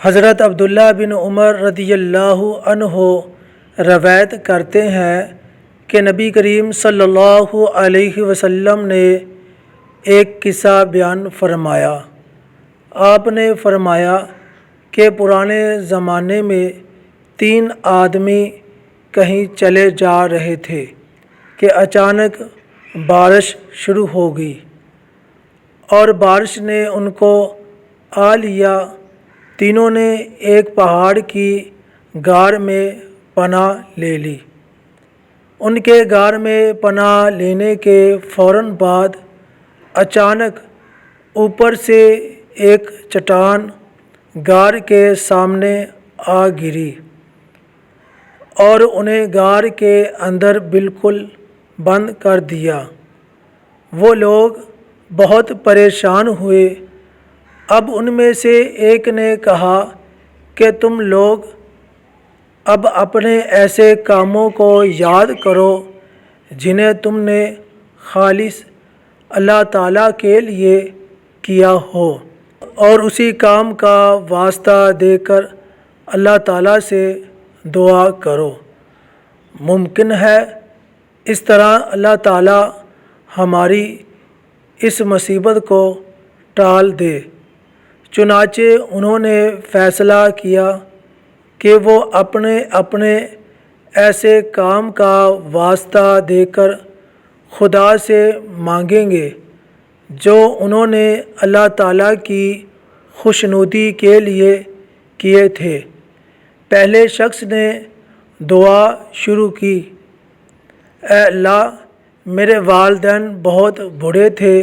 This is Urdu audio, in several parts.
حضرت عبداللہ بن عمر رضی اللہ عنہ روایت کرتے ہیں کہ نبی کریم صلی اللہ علیہ وسلم نے ایک قصہ بیان فرمایا۔ آپ نے فرمایا کہ پرانے زمانے میں 3 آدمی کہیں چلے جا رہے تھے کہ اچانک بارش شروع ہو گئی اور بارش نے ان کو آ لیا۔ تینوں نے ایک پہاڑ کی غار میں پناہ لے لی۔ ان کے غار میں پناہ لینے کے فوراً بعد اچانک اوپر سے ایک چٹان غار کے سامنے آ گری اور انہیں غار کے اندر بالکل بند کر دیا۔ وہ لوگ بہت پریشان ہوئے۔ اب ان میں سے ایک نے کہا کہ تم لوگ اب اپنے ایسے کاموں کو یاد کرو جنہیں تم نے خالص اللہ تعالیٰ کے لیے کیا ہو، اور اسی کام کا واسطہ دے کر اللہ تعالیٰ سے دعا کرو۔ ممکن ہے اس طرح اللہ تعالیٰ ہماری اس مصیبت کو ٹال دے۔ چنانچہ انہوں نے فیصلہ کیا کہ وہ اپنے اپنے ایسے کام کا واسطہ دے کر خدا سے مانگیں گے جو انہوں نے اللہ تعالیٰ کی خوشنودی کے لیے کیے تھے۔ پہلے شخص نے دعا شروع کی، اے اللہ، میرے والدین بہت بوڑھے تھے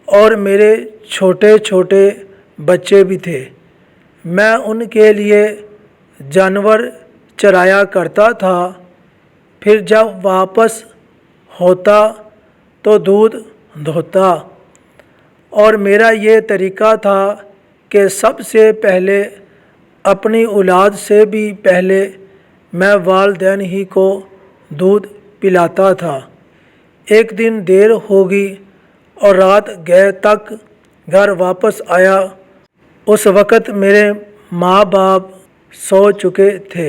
اور میرے چھوٹے چھوٹے بچے بھی تھے۔ میں ان کے لیے جانور چرایا کرتا تھا، پھر جب واپس ہوتا تو دودھ دھوتا، اور میرا یہ طریقہ تھا کہ سب سے پہلے اپنی اولاد سے بھی پہلے میں والدین ہی کو دودھ پلاتا تھا۔ ایک دن دیر ہوگی اور رات گئے تک گھر واپس آیا۔ اس وقت میرے ماں باپ سو چکے تھے۔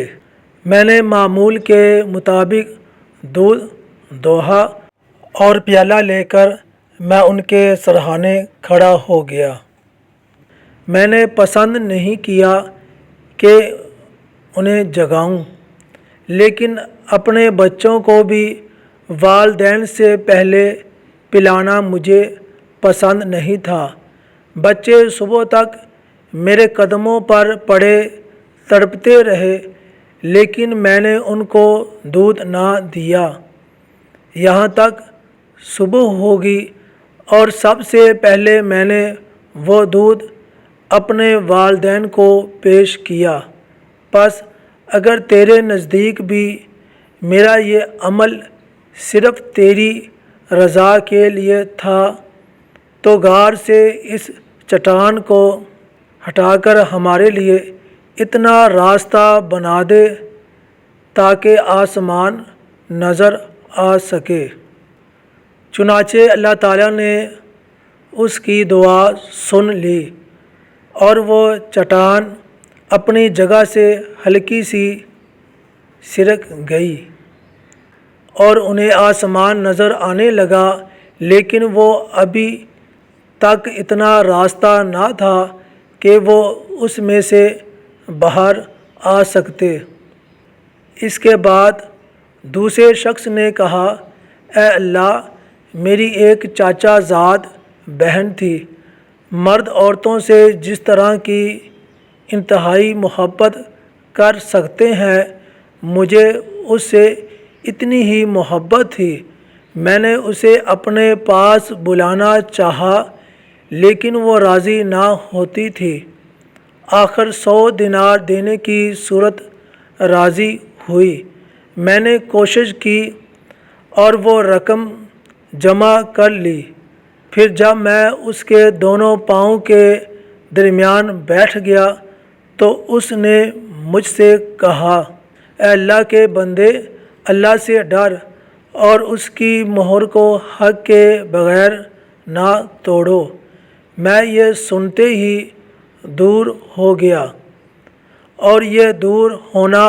میں نے معمول کے مطابق دودھ دوہا اور پیالہ لے کر میں ان کے سرہانے کھڑا ہو گیا۔ میں نے پسند نہیں کیا کہ انہیں جگاؤں، لیکن اپنے بچوں کو بھی والدین سے پہلے پلانا مجھے پسند نہیں تھا۔ بچے صبح تک میرے قدموں پر پڑے تڑپتے رہے، لیکن میں نے ان کو دودھ نہ دیا۔ یہاں تک صبح ہوگی اور سب سے پہلے میں نے وہ دودھ اپنے والدین کو پیش کیا۔ پس اگر تیرے نزدیک بھی میرا یہ عمل صرف تیری رضا کے لیے تھا تو غار سے اس چٹان کو ہٹا کر ہمارے لیے اتنا راستہ بنا دے تاکہ آسمان نظر آ سکے۔ چنانچہ اللہ تعالیٰ نے اس کی دعا سن لی اور وہ چٹان اپنی جگہ سے ہلکی سی سرک گئی اور انہیں آسمان نظر آنے لگا، لیکن وہ ابھی تک اتنا راستہ نہ تھا کہ وہ اس میں سے باہر آ سکتے۔ اس کے بعد دوسرے شخص نے کہا، اے اللہ، میری ایک چاچا زاد بہن تھی۔ مرد عورتوں سے جس طرح کی انتہائی محبت کر سکتے ہیں، مجھے اس سے اتنی ہی محبت تھی۔ میں نے اسے اپنے پاس بلانا چاہا لیکن وہ راضی نہ ہوتی تھی۔ آخر 100 دینار دینے کی صورت راضی ہوئی۔ میں نے کوشش کی اور وہ رقم جمع کر لی۔ پھر جب میں اس کے دونوں پاؤں کے درمیان بیٹھ گیا تو اس نے مجھ سے کہا، اے اللہ کے بندے، اللہ سے ڈر اور اس کی مہر کو حق کے بغیر نہ توڑو۔ میں یہ سنتے ہی دور ہو گیا، اور یہ دور ہونا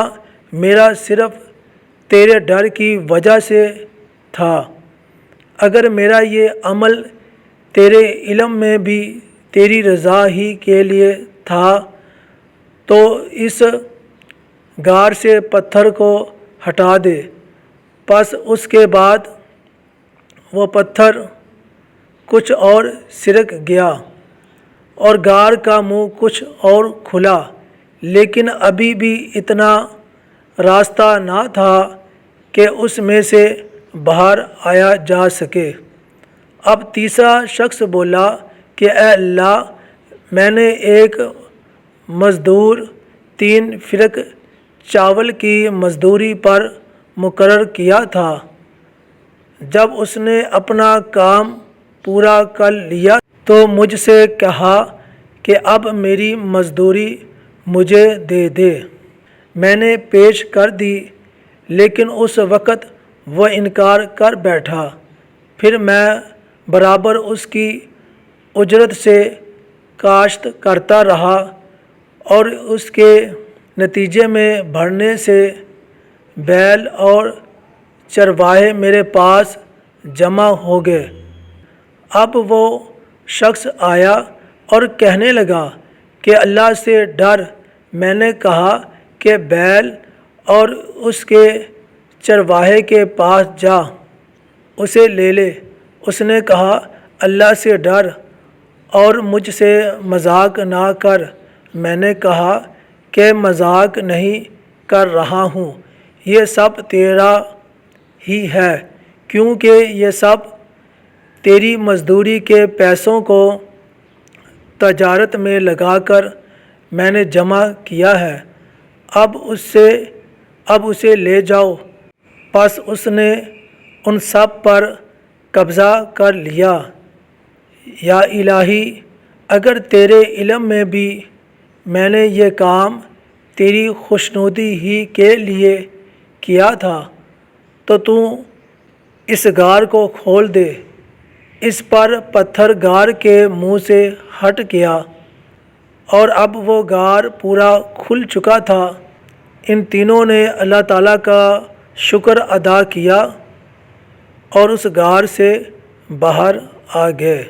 میرا صرف تیرے ڈر کی وجہ سے تھا۔ اگر میرا یہ عمل تیرے علم میں بھی تیری رضا ہی کے لیے تھا تو اس غار سے پتھر کو ہٹا دے۔ پس اس کے بعد وہ پتھر کچھ اور سرک گیا اور غار کا منہ کچھ اور کھلا، لیکن ابھی بھی اتنا راستہ نہ تھا کہ اس میں سے باہر آیا جا سکے۔ اب تیسرا شخص بولا کہ اے اللہ، میں نے ایک مزدور 3 فرق چاول کی مزدوری پر مقرر کیا تھا۔ جب اس نے اپنا کام پورا کر لیا تو مجھ سے کہا کہ اب میری مزدوری مجھے دے دے۔ میں نے پیش کر دی، لیکن اس وقت وہ انکار کر بیٹھا۔ پھر میں برابر اس کی اجرت سے کاشت کرتا رہا، اور اس کے نتیجے میں بڑھنے سے بیل اور چرواہے میرے پاس جمع ہو گئے۔ اب وہ شخص آیا اور کہنے لگا کہ اللہ سے ڈر۔ میں نے کہا کہ بیل اور اس کے چرواہے کے پاس جا، اسے لے لے۔ اس نے کہا اللہ سے ڈر اور مجھ سے مذاق نہ کر۔ میں نے کہا کہ مذاق نہیں کر رہا ہوں، یہ سب تیرا ہی ہے، کیونکہ یہ سب تیری مزدوری کے پیسوں کو تجارت میں لگا کر میں نے جمع کیا ہے۔ اب اسے لے جاؤ۔ پس اس نے ان سب پر قبضہ کر لیا۔ یا الہی، اگر تیرے علم میں بھی میں نے یہ کام تیری خوشنودی ہی کے لیے کیا تھا تو اس غار کو کھول دے۔ اس پر پتھر غار کے منہ سے ہٹ گیا، اور اب وہ غار پورا کھل چکا تھا۔ ان تینوں نے اللہ تعالیٰ کا شکر ادا کیا اور اس غار سے باہر آ گئے۔